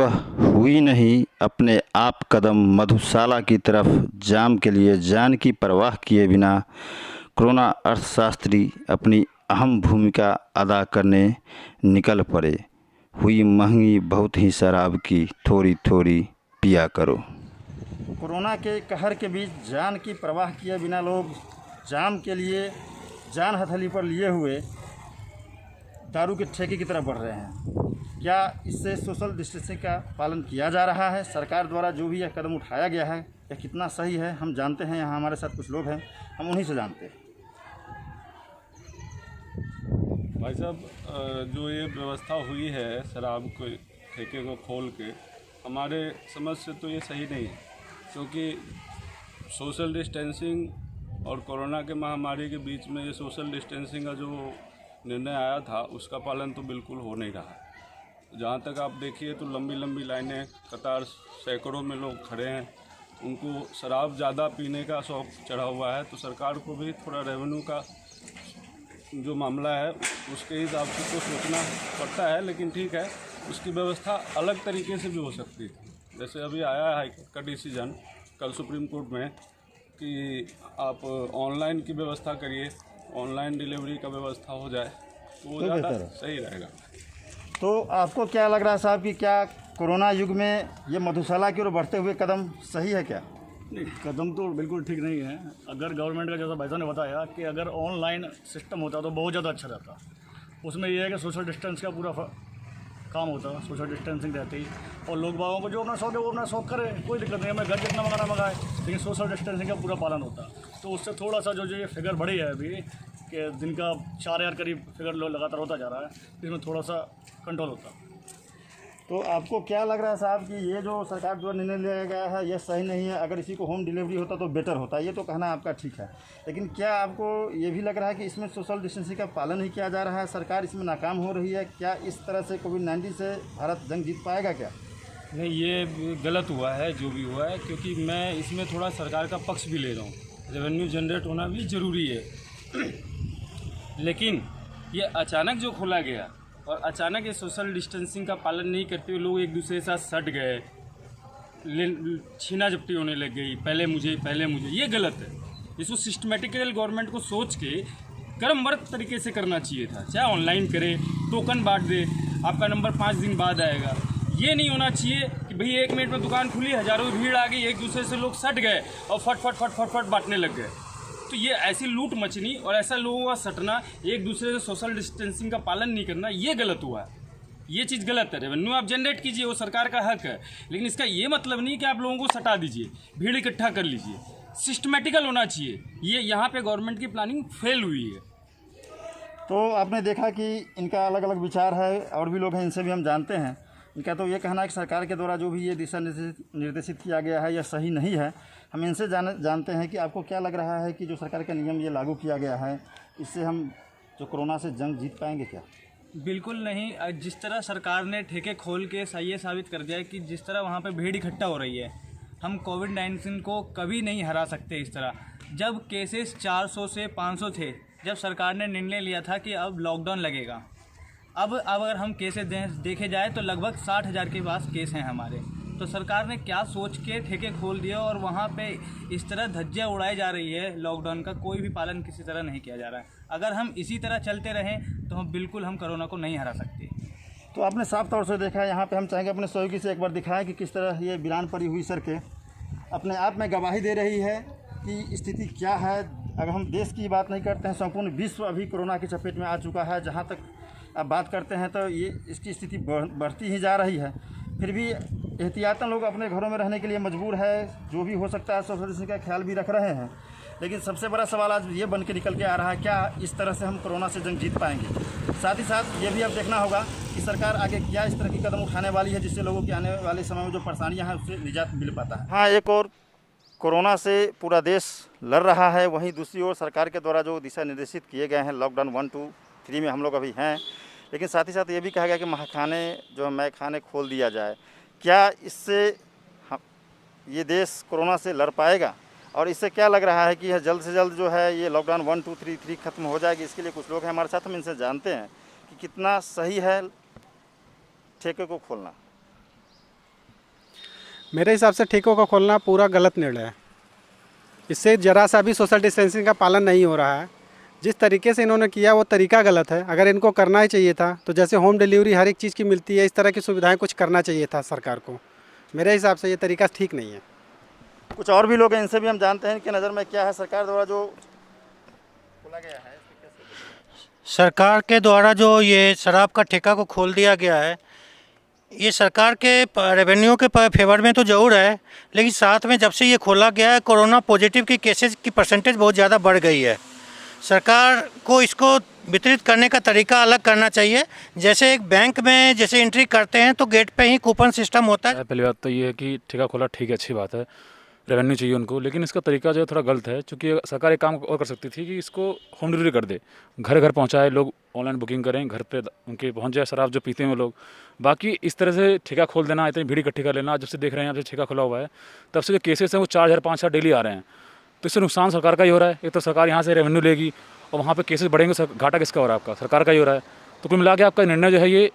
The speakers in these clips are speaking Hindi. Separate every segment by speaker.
Speaker 1: सुबह हुई नहीं अपने आप कदम मधुशाला की तरफ, जाम के लिए जान की परवाह किए बिना कोरोना अर्थशास्त्री अपनी अहम भूमिका अदा करने निकल पड़े। हुई महंगी बहुत ही शराब की, थोड़ी थोड़ी पिया करो।
Speaker 2: कोरोना के कहर के बीच जान की परवाह किए बिना लोग जाम के लिए जान हथेली पर लिए हुए दारू के ठेके की तरफ बढ़ रहे हैं। क्या इससे सोशल डिस्टेंसिंग का पालन किया जा रहा है? सरकार द्वारा जो भी यह कदम उठाया गया है यह कितना सही है, हम जानते हैं। यहाँ हमारे साथ कुछ लोग हैं, हम उन्हीं से जानते हैं।
Speaker 3: भाई साहब, जो ये व्यवस्था हुई है शराब के ठेके को खोल के, हमारे समझ से तो ये सही नहीं है, क्योंकि सोशल डिस्टेंसिंग और कोरोना के महामारी के बीच में ये सोशल डिस्टेंसिंग का जो निर्णय आया था उसका पालन तो बिल्कुल हो नहीं रहा। जहाँ तक आप देखिए तो लंबी लंबी लाइनें, कतार, सैकड़ों में लोग खड़े हैं। उनको शराब ज़्यादा पीने का शौक़ चढ़ा हुआ है, तो सरकार को भी थोड़ा रेवेन्यू का जो मामला है उसके हिसाब से तो सोचना पड़ता है। लेकिन ठीक है, उसकी व्यवस्था अलग तरीके से भी हो सकती है। जैसे अभी आया है हाईकोर्ट का डिसीजन कल सुप्रीम कोर्ट में कि आप ऑनलाइन की व्यवस्था करिए, ऑनलाइन डिलीवरी का व्यवस्था हो जाए तो वो ज़्यादा सही रहेगा।
Speaker 2: तो आपको क्या लग रहा है साहब कि क्या कोरोना युग में ये मधुशाला की ओर बढ़ते हुए कदम सही है क्या?
Speaker 4: नहीं, कदम तो बिल्कुल ठीक नहीं है। अगर गवर्नमेंट का, जैसा भाई साहब ने बताया कि अगर ऑनलाइन सिस्टम होता तो बहुत ज़्यादा अच्छा रहता। उसमें यह है कि सोशल डिस्टेंस का पूरा काम होता, सोशल डिस्टेंसिंग रहती और लोग बागों को जो अपना शौक है वो अपना शौक करे, कोई दिक्कत नहीं है। हमें घर जितना मंगाए, लेकिन सोशल डिस्टेंसिंग का पूरा पालन होता। तो उससे थोड़ा सा जो ये फिगर बढ़ी है अभी कि दिन का 4000 करीब फिगर लगातार होता जा रहा है, इसमें थोड़ा सा कंट्रोल होता।
Speaker 2: तो आपको क्या लग रहा है साहब कि ये जो सरकार द्वारा निर्णय लिया गया है यह सही नहीं है? अगर इसी को होम डिलीवरी होता तो बेटर होता, ये तो कहना आपका ठीक है, लेकिन क्या आपको ये भी लग रहा है कि इसमें सोशल डिस्टेंसिंग का पालन नहीं किया जा रहा है? सरकार इसमें नाकाम हो रही है क्या? इस तरह से कोविड-19 से भारत जंग जीत पाएगा क्या?
Speaker 5: नहीं, ये गलत हुआ है जो भी हुआ है, क्योंकि मैं इसमें थोड़ा सरकार का पक्ष भी ले रहा हूँ। रेवेन्यू जनरेट होना भी ज़रूरी है, लेकिन ये अचानक जो खोला गया और अचानक ये सोशल डिस्टेंसिंग का पालन नहीं करते हुए लोग एक दूसरे के साथ सट गए, छीना झपटी होने लग गई, पहले मुझे, ये गलत है। इसको सिस्टमेटिकली गवर्नमेंट को सोच के क्रमबद्ध तरीके से करना चाहिए था। चाहे ऑनलाइन करे, टोकन बांट दे, आपका नंबर 5 दिन बाद आएगा। ये नहीं होना चाहिए कि भाई 1 मिनट में दुकान खुली, हज़ारों भीड़ आ गई, एक दूसरे से लोग सट गए और फट बांटने लग गए। तो ये ऐसी लूट मचनी और ऐसा लोगों का सटना, एक दूसरे से सोशल डिस्टेंसिंग का पालन नहीं करना, ये गलत हुआ है। ये चीज़ गलत है। रेवेन्यू आप जनरेट कीजिए, वो सरकार का हक है, लेकिन इसका ये मतलब नहीं कि आप लोगों को सटा दीजिए, भीड़ इकट्ठा कर लीजिए। सिस्टमेटिकल होना चाहिए। ये यहाँ पे गवर्नमेंट की प्लानिंग फेल हुई है।
Speaker 2: तो आपने देखा कि इनका अलग अलग विचार है, और भी लोग हैं, इनसे भी हम जानते हैं। इनका तो ये कहना है कि सरकार के द्वारा जो भी ये दिशा निर्देशित किया गया है यह सही नहीं है। हम इनसे जानते हैं कि आपको क्या लग रहा है कि जो सरकार का नियम ये लागू किया गया है, इससे हम जो कोरोना से जंग जीत पाएंगे क्या?
Speaker 5: बिल्कुल नहीं। जिस तरह सरकार ने ठेके खोल के ये साबित कर दिया है कि जिस तरह वहाँ पे भीड़ इकट्ठा हो रही है, हम कोविड-19 को कभी नहीं हरा सकते इस तरह। जब केसेस 400 से 500 थे, जब सरकार ने निर्णय लिया था कि अब लॉकडाउन लगेगा, अब अगर हम केसेस देखे जाए तो लगभग 60,000 के पास केस हैं हमारे। तो सरकार ने क्या सोच के ठेके खोल दिया और वहाँ पे इस तरह धज्जियाँ उड़ाई जा रही है। लॉकडाउन का कोई भी पालन किसी तरह नहीं किया जा रहा है। अगर हम इसी तरह चलते रहें तो हम कोरोना को नहीं हरा सकते।
Speaker 2: तो आपने साफ तौर से देखा है, यहाँ पे हम चाहेंगे अपने सहयोगी से एक बार दिखाएं कि किस तरह ये वीरान पड़ी हुई सड़कें अपने आप में गवाही दे रही है कि स्थिति क्या है। अगर हम देश की बात नहीं करते हैं, संपूर्ण विश्व अभी कोरोना की चपेट में आ चुका है। जहाँ तक अब बात करते हैं तो ये इसकी स्थिति बढ़ती ही जा रही है। फिर भी एहतियातन लोग अपने घरों में रहने के लिए मजबूर है। जो भी हो सकता है सोशल डिस्टेंसिंग का ख्याल भी रख रहे हैं, लेकिन सबसे बड़ा सवाल आज ये बन के निकल के आ रहा है, क्या इस तरह से हम कोरोना से जंग जीत पाएंगे? साथ ही साथ ये भी अब देखना होगा कि सरकार आगे क्या इस तरह की कदम उठाने वाली है जिससे लोगों की आने वाले समय में जो परेशानियाँ हैं उससे निजात मिल पाता है। हाँ, एक और कोरोना से पूरा देश लड़ रहा है, वहीं दूसरी ओर सरकार के द्वारा जो दिशा निर्देशित किए गए हैं, लॉकडाउन 1, 2, 3 में हम लोग अभी हैं, लेकिन साथ ही साथ ये भी कहा गया कि महाखाने जो मैं खाने खोल दिया जाए। क्या इससे ये देश कोरोना से लड़ पाएगा? और इससे क्या लग रहा है कि यह जल्द से जल्द जो है ये लॉकडाउन 1, 2, 3 खत्म हो जाएगी? इसके लिए कुछ लोग हैं हमारे साथ, हम इनसे जानते हैं कि कितना सही है ठेके को खोलना।
Speaker 6: मेरे हिसाब से ठेकों का खोलना पूरा गलत निर्णय है। इससे ज़रा सा भी सोशल डिस्टेंसिंग का पालन नहीं हो रहा है। जिस तरीके से इन्होंने किया वो तरीका गलत है। अगर इनको करना ही चाहिए था तो जैसे होम डिलीवरी हर एक चीज़ की मिलती है, इस तरह की सुविधाएं कुछ करना चाहिए था सरकार को। मेरे हिसाब से ये तरीका ठीक नहीं है।
Speaker 2: कुछ और भी लोग हैं, इनसे भी हम जानते हैं इनकी नज़र में क्या है सरकार द्वारा जो खोला गया है।
Speaker 7: सरकार के द्वारा जो ये शराब का ठेका को खोल दिया गया है, ये सरकार के रेवेन्यू के फेवर में तो ज़रूर है, लेकिन साथ में जब से ये खोला गया है कोरोना पॉजिटिव की केसेस की परसेंटेज बहुत ज़्यादा बढ़ गई है। सरकार को इसको वितरित करने का तरीका अलग करना चाहिए। जैसे एक बैंक में जैसे एंट्री करते हैं तो गेट पे ही कूपन सिस्टम होता है।
Speaker 8: पहली बात तो ये है कि ठेका खोला ठीक है, अच्छी बात है, रेवेन्यू चाहिए उनको, लेकिन इसका तरीका जो है थोड़ा गलत है। क्योंकि सरकार एक काम और कर सकती थी कि इसको होम डिलीवरी कर दे, घर घर पहुंचाए, लोग ऑनलाइन बुकिंग करें, घर पे उनके पहुंच जाए शराब जो पीते हैं वो लोग। बाकी इस तरह से ठेका खोल देना, इतनी भीड़ इकट्ठी कर लेना, जब से देख रहे हैं जब से ठेका खुला हुआ है तब से जो केसेस हैं वो 4,000 5,000 डेली आ रहे हैं। तो इससे नुकसान सरकार का ही हो रहा है। एक तो सरकार यहाँ से रेवेन्यू लेगी और वहाँ पे केसेस बढ़ेंगे, घाटा किसका हो रहा है? आपका, सरकार का ही हो रहा है। तो कुल मिला के आपका निर्णय जो है ये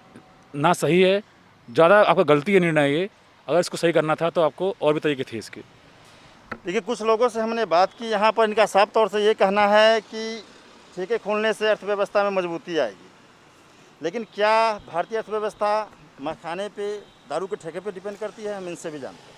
Speaker 8: ना सही है, ज़्यादा आपका गलती है निर्णय ये। अगर इसको सही करना था तो आपको और भी तरीके थे इसके।
Speaker 2: देखिए, कुछ लोगों से हमने बात की, यहाँ पर इनका साफ तौर से ये कहना है कि ठेके खोलने से अर्थव्यवस्था में मजबूती आएगी, लेकिन क्या भारतीय अर्थव्यवस्था मखाने पे, दारू के ठेके पे डिपेंड करती है? हम इनसे भी जानते हैं।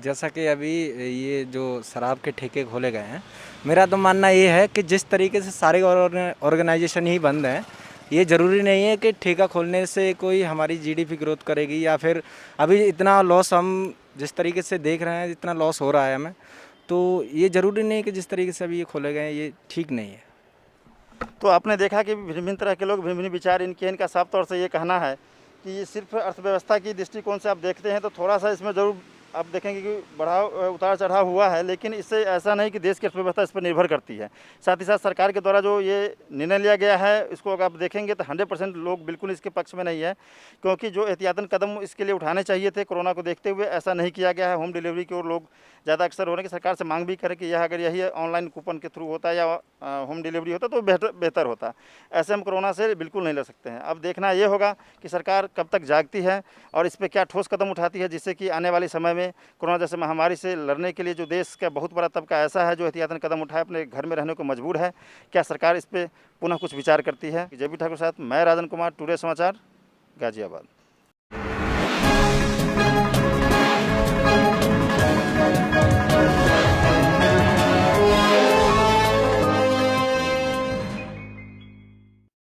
Speaker 9: जैसा कि अभी ये जो शराब के ठेके खोले गए हैं, मेरा तो मानना ये है कि जिस तरीके से सारे ऑर्गेनाइजेशन ही बंद हैं, ये ज़रूरी नहीं है कि ठेका खोलने से कोई हमारी जीडीपी ग्रोथ करेगी, या फिर अभी इतना लॉस हम जिस तरीके से देख रहे हैं, इतना लॉस हो रहा है हमें, तो ये ज़रूरी नहीं कि जिस तरीके से अभी ये खोले गए हैं ये ठीक नहीं है।
Speaker 2: तो आपने देखा कि भिन्न तरह के लोग, भिन्न विचार इनके, इनका साफ तौर से ये कहना है कि ये सिर्फ अर्थव्यवस्था की दृष्टिकोण से आप देखते हैं तो थोड़ा सा इसमें ज़रूर आप देखेंगे कि बढ़ाव, उतार चढ़ाव हुआ है, लेकिन इससे ऐसा नहीं कि देश की अर्थव्यवस्था इस पर निर्भर करती है। साथ ही साथ सरकार के द्वारा जो ये निर्णय लिया गया है, इसको अगर आप देखेंगे तो 100% लोग बिल्कुल इसके पक्ष में नहीं है, क्योंकि जो एहतियातन कदम इसके लिए उठाने चाहिए थे कोरोना को देखते हुए, ऐसा नहीं किया गया है। होम डिलीवरी की ओर लोग ज़्यादा अक्सर हो रहे हैं कि सरकार से मांग भी करें कि यह अगर यही ऑनलाइन कूपन के थ्रू होता या होम डिलीवरी होता तो बेहतर होता। ऐसे हम कोरोना से बिल्कुल नहीं लड़ सकते हैं। अब देखना ये होगा कि सरकार कब तक जागती है और इस पर क्या ठोस कदम उठाती है, जिससे कि आने वाले समय में कोरोना जैसे महामारी से लड़ने के लिए जो देश का बहुत बड़ा तबका ऐसा है जो एहतियातन कदम उठाए, अपने घर में रहने को मजबूर है, क्या सरकार इस पर पुनः कुछ विचार करती है? जय बी ठाकुर साथ, मैं राजन कुमार, टुडे समाचार, गाजियाबाद।